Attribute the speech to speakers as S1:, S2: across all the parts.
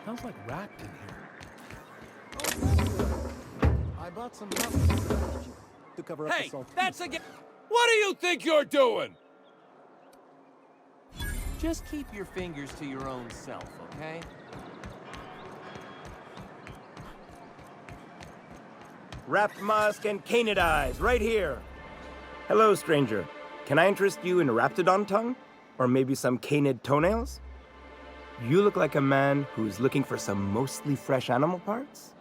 S1: Smells like wrapped in here. I bought some muffins to cover up the salt.
S2: That's again. What do you think you're doing?
S3: Just keep your fingers to your own self, okay?
S4: Wrapped musk and canid eyes, right here. Hello, stranger. Can I interest you in raptidon tongue? Or maybe some canid toenails? You look like a man who's looking for some mostly fresh animal parts?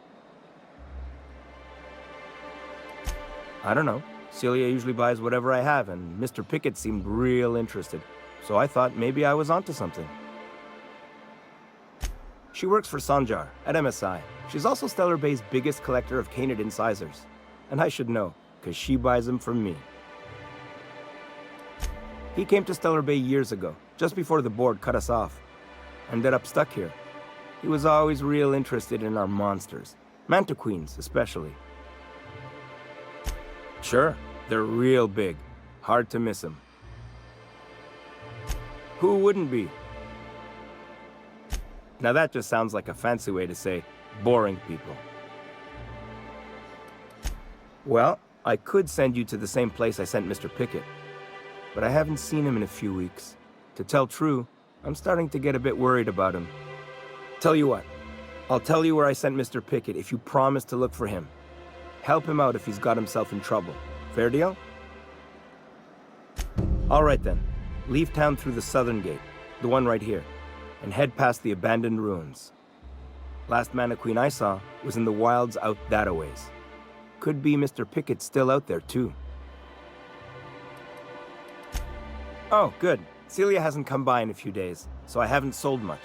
S4: I don't know. Celia usually buys whatever I have, and Mr. Pickett seemed real interested. So I thought maybe I was onto something. She works for Sanjar at MSI. She's also Stellar Bay's biggest collector of canid incisors. And I should know, because she buys them from me. He came to Stellar Bay years ago, just before the board cut us off. Ended up stuck here. He was always real interested in our monsters. Mantiqueens, especially. Sure, they're real big. Hard to miss them. Who wouldn't be? Now that just sounds like a fancy way to say boring people. Well, I could send you to the same place I sent Mr. Pickett, but I haven't seen him in a few weeks. To tell true, I'm starting to get a bit worried about him. Tell you what, I'll tell you where I sent Mr. Pickett if you promise to look for him. Help him out if he's got himself in trouble. Fair deal? All right then. Leave town through the southern gate, the one right here, and head past the abandoned ruins. Last Mantiqueen I saw was in the wilds out that-a-ways. Could be Mr. Pickett still out there, too. Oh, good. Celia hasn't come by in a few days, so I haven't sold much.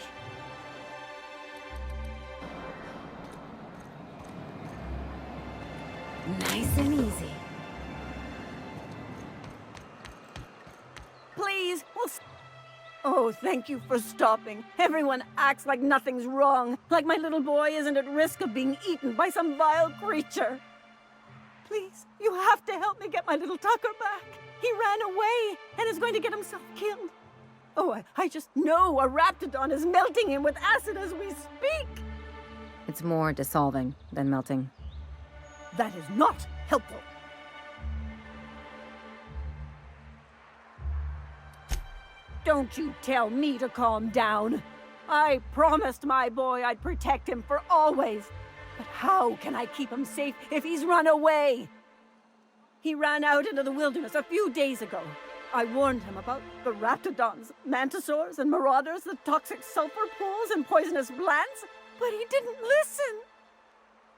S5: Nice and easy.
S6: Please, Oh, thank you for stopping. Everyone acts like nothing's wrong, like my little boy isn't at risk of being eaten by some vile creature. Please, you have to help me get my little Tucker back. He ran away and is going to get himself killed. Oh, I just know a raptidon is melting him with acid as we speak.
S5: It's more dissolving than melting.
S6: That is not helpful. Don't you tell me to calm down. I promised my boy I'd protect him for always. But how can I keep him safe if he's run away? He ran out into the wilderness a few days ago. I warned him about the raptidons, mantisaurs, and marauders, the toxic sulfur pools, and poisonous plants, but he didn't listen.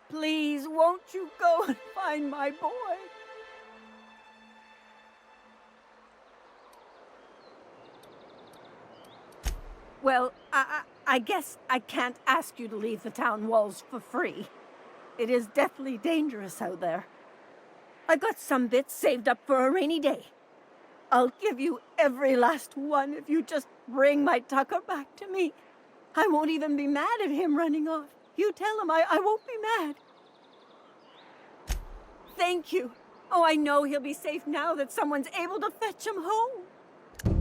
S6: Please, won't you go and find my boy? Well, I guess I can't ask you to leave the town walls for free. It is deathly dangerous out there. I got some bits saved up for a rainy day. I'll give you every last one if you just bring my Tucker back to me. I won't even be mad at him running off. You tell him I won't be mad. Thank you. Oh, I know he'll be safe now that someone's able to fetch him home.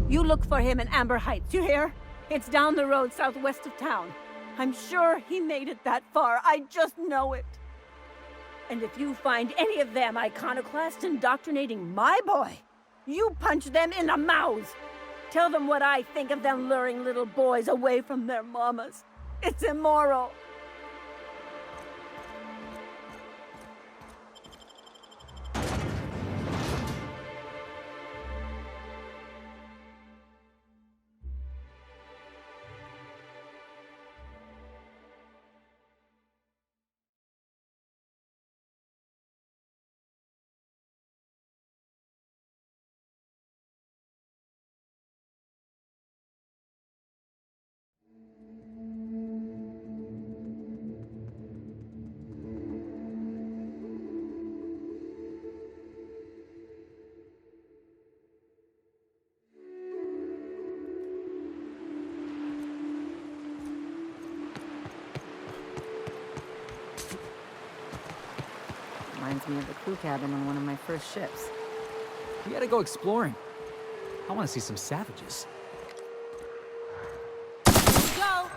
S6: You look for him in Amber Heights, you hear? It's down the road southwest of town. I'm sure he made it that far. I just know it. And if you find any of them iconoclasts indoctrinating my boy, you punch them in the mouths. Tell them what I think of them luring little boys away from their mamas. It's immoral.
S5: Reminds me of the crew cabin on one of my first ships.
S7: We gotta go exploring. I want to see some savages.
S6: Go!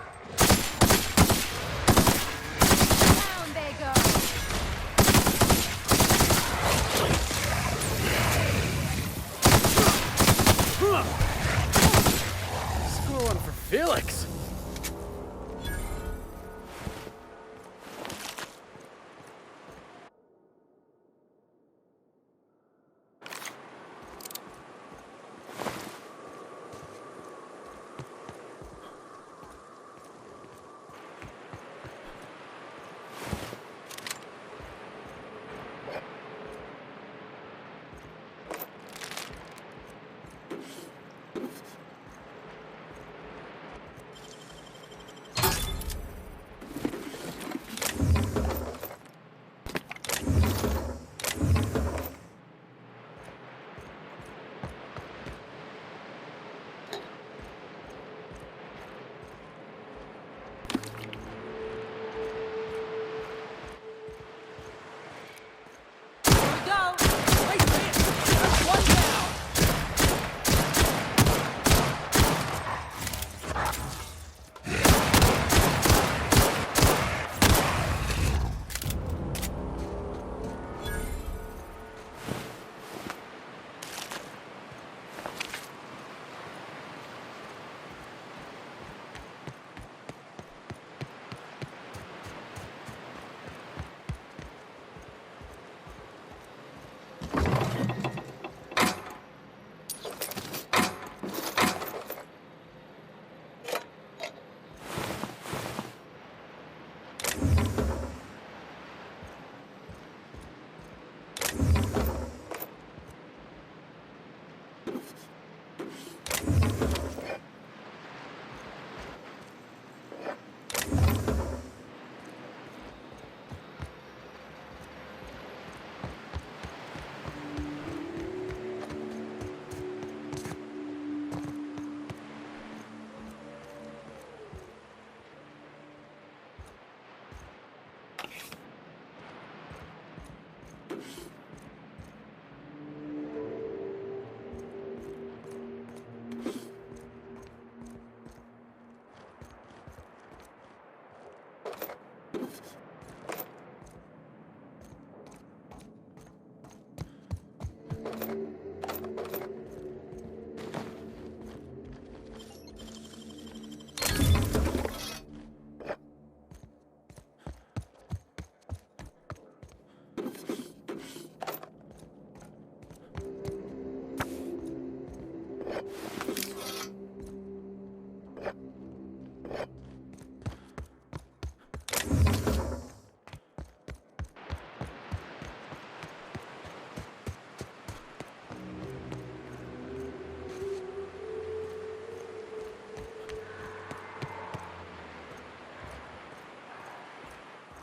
S7: Felix!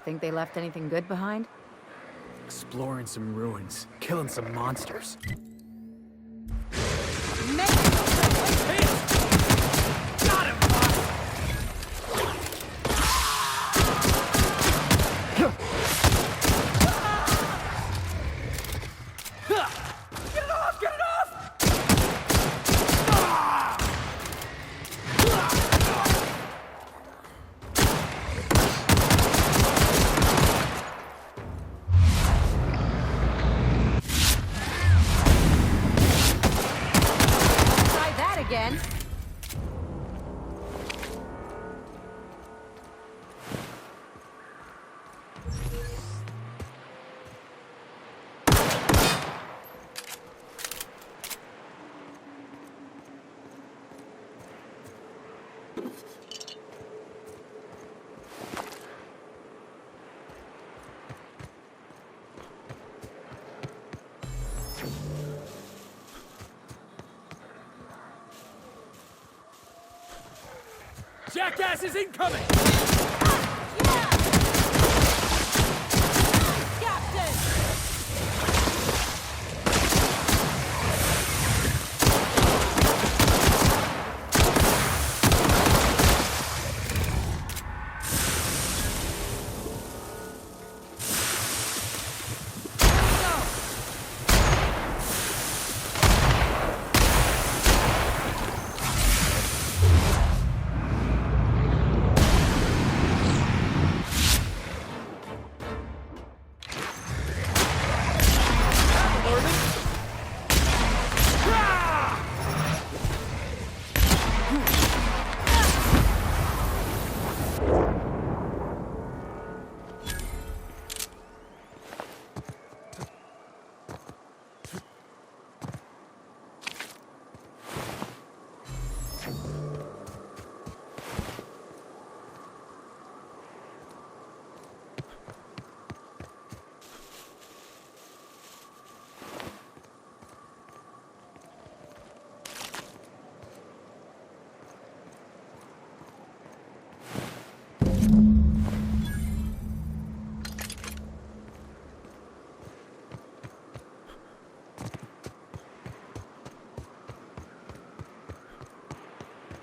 S5: Think they left anything good behind?
S7: Exploring some ruins, killing some monsters.
S5: Again.
S2: Jackass is incoming!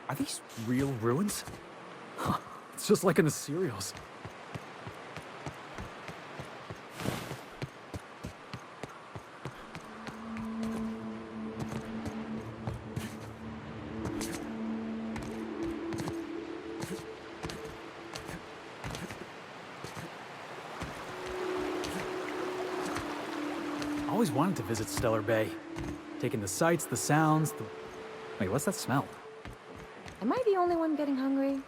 S7: Are these real ruins? Huh, it's just like in the serials. Always wanted to visit Stellar Bay. Taking the sights, the sounds, the... Wait, what's that smell?
S5: Am I the only one getting hungry?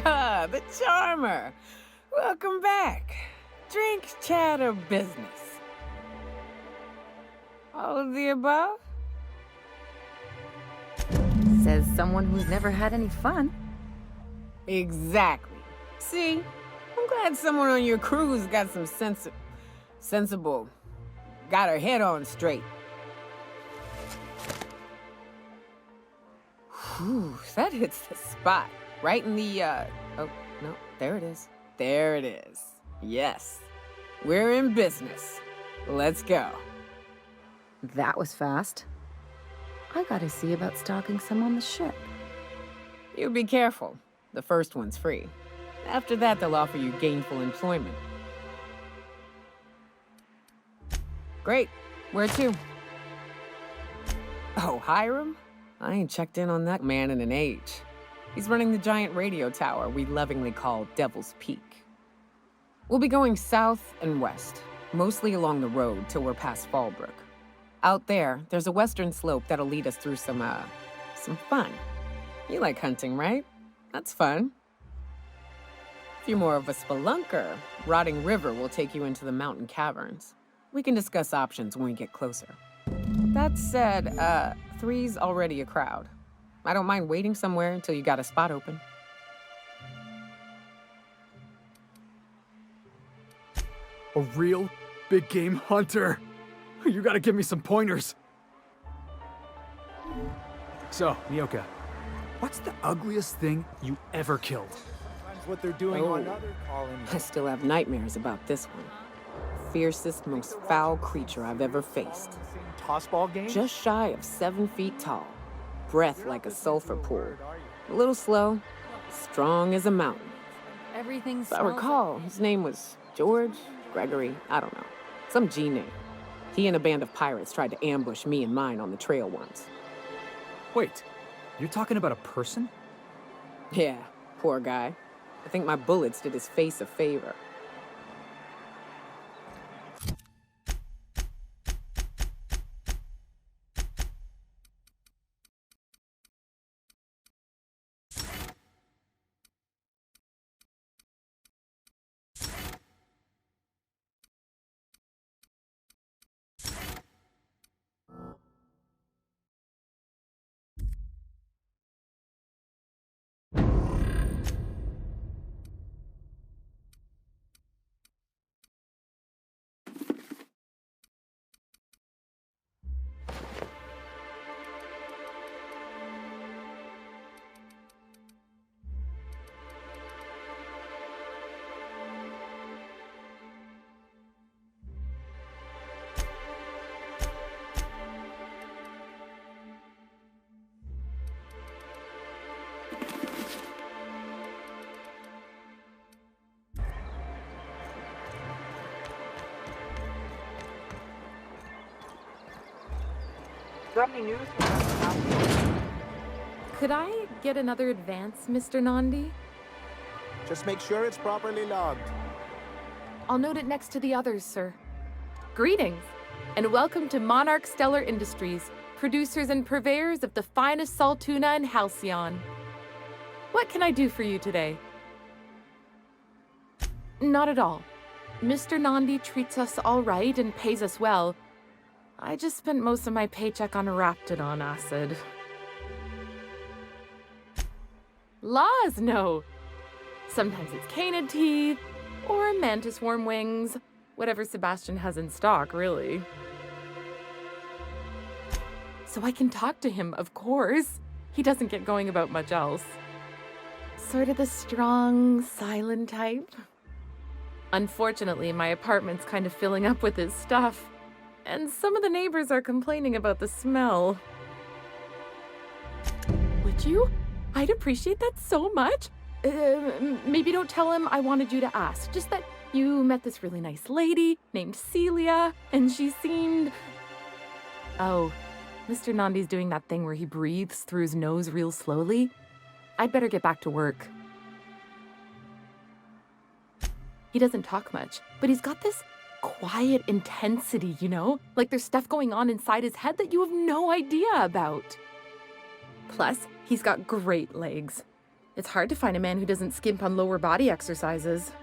S8: Ah, the charmer. Welcome back. Drink, chat, or business? All of the above?
S5: Says someone who's never had any fun.
S8: Exactly. See? I'm glad someone on your crew's got some sensible. Got her head on straight. Whew, that hits the spot. Right in the, oh, no, there it is. There it is. Yes. We're in business. Let's go.
S5: That was fast. I gotta see about stalking some on the ship.
S8: You be careful. The first one's free. After that, they'll offer you gainful employment. Great. Where to? Oh, Hiram? I ain't checked in on that man in an age. He's running the giant radio tower we lovingly call Devil's Peak. We'll be going south and west, mostly along the road till we're past Fallbrook. Out there, there's a western slope that'll lead us through some fun. You like hunting, right? That's fun. If you're more of a spelunker, Rotting River will take you into the mountain caverns. We can discuss options when we get closer. That said, 3's already a crowd. I don't mind waiting somewhere until you got a spot open.
S7: A real big game hunter. You gotta give me some pointers. So, Nyoka, what's the ugliest thing you ever killed?
S1: That's what they're doing on other colonies.
S8: I still have nightmares about this one. Fiercest, most foul creature I've ever faced.
S1: Tossball game?
S8: Just shy of 7 feet tall. Breath like a sulfur pool. A little slow, strong as a mountain.
S5: Everything's.
S8: If I recall, his name was George, Gregory, I don't know. Some G name. He and a band of pirates tried to ambush me and mine on the trail once.
S7: Wait, you're talking about a person?
S8: Yeah, poor guy. I think my bullets did his face a favor.
S9: Got any news?
S5: Could I get another advance, Mr. Nandi?
S1: Just make sure it's properly logged.
S5: I'll note it next to the others, sir.
S9: Greetings, and welcome to Monarch Stellar Industries, producers and purveyors of the finest salt tuna in Halcyon. What can I do for you today? Not at all. Mr. Nandi treats us all right and pays us well. I just spent most of my paycheck on Raptidon acid. Laws, no. Sometimes it's canid teeth, or mantis worm wings. Whatever Sebastian has in stock, really. So I can talk to him, of course. He doesn't get going about much else. Sort of the strong, silent type. Unfortunately, my apartment's kind of filling up with his stuff. And some of the neighbors are complaining about the smell. Would you? I'd appreciate that so much. Maybe don't tell him I wanted you to ask. Just that you met this really nice lady named Celia, and she seemed... Oh, Mr. Nandi's doing that thing where he breathes through his nose real slowly. I'd better get back to work. He doesn't talk much, but he's got this quiet intensity, you know? Like there's stuff going on inside his head that you have no idea about. Plus, he's got great legs. It's hard to find a man who doesn't skimp on lower body exercises.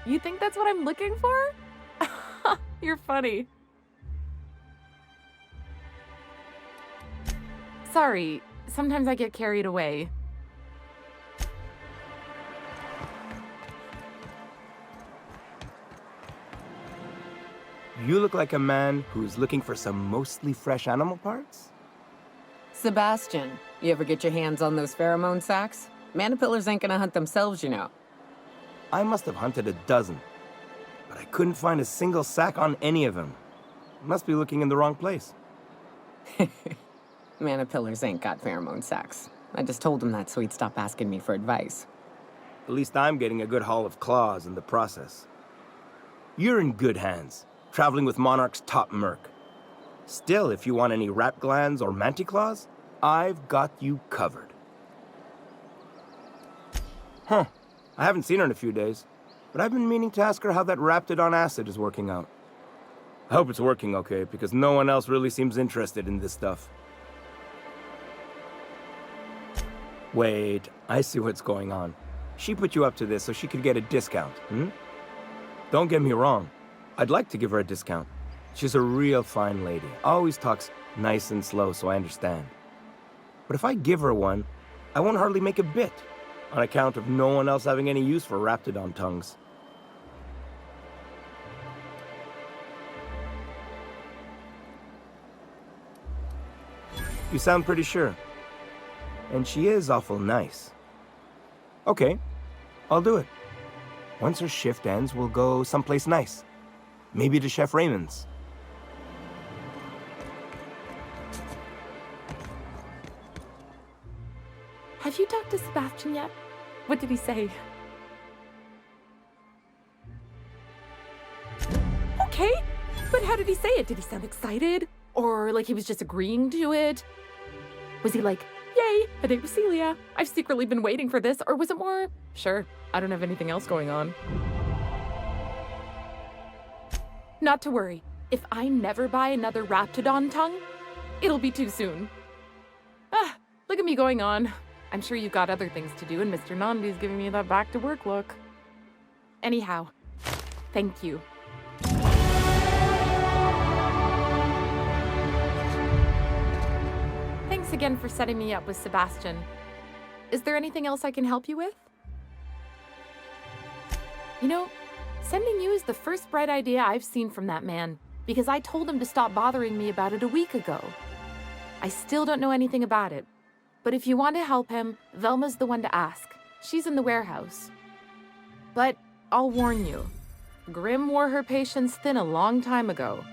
S9: You think that's what I'm looking for? You're funny. Sorry, sometimes I get carried away.
S4: You look like a man who's looking for some mostly fresh animal parts?
S8: Sebastian, you ever get your hands on those pheromone sacs? Manipillars ain't gonna hunt themselves, you know.
S4: I must have hunted a dozen, but I couldn't find a single sack on any of them. Must be looking in the wrong place.
S8: Manipillars ain't got pheromone sacs. I just told him that so he'd stop asking me for advice.
S4: At least I'm getting a good haul of claws in the process. You're in good hands, traveling with Monarch's top merc. Still, if you want any rat glands or manticlaws, I've got you covered. Huh. I haven't seen her in a few days, but I've been meaning to ask her how that Raptidon acid is working out. I hope it's working okay, because no one else really seems interested in this stuff. Wait, I see what's going on. She put you up to this so she could get a discount, hmm? Don't get me wrong. I'd like to give her a discount. She's a real fine lady. Always talks nice and slow, so I understand. But if I give her one, I won't hardly make a bit, on account of no one else having any use for Raptidon tongues. You sound pretty sure. And she is awful nice. Okay, I'll do it. Once her shift ends, we'll go someplace nice. Maybe to Chef Raymond's.
S9: Have you talked to Sebastian yet? What did he say? Okay, but how did he say it? Did he sound excited? Or like he was just agreeing to it? Was he like, yay, a date with Celia. I've secretly been waiting for this. Or was it more, sure, I don't have anything else going on. Not to worry. If I never buy another Raptidon tongue, it'll be too soon. Ah, look at me going on. I'm sure you've got other things to do, and Mr. Nandi's giving me that back-to-work look. Anyhow, thank you. Thanks again for setting me up with Sebastian. Is there anything else I can help you with? You know, sending you is the first bright idea I've seen from that man, because I told him to stop bothering me about it a week ago. I still don't know anything about it, but if you want to help him, Velma's the one to ask. She's in the warehouse. But I'll warn you, Grim wore her patience thin a long time ago.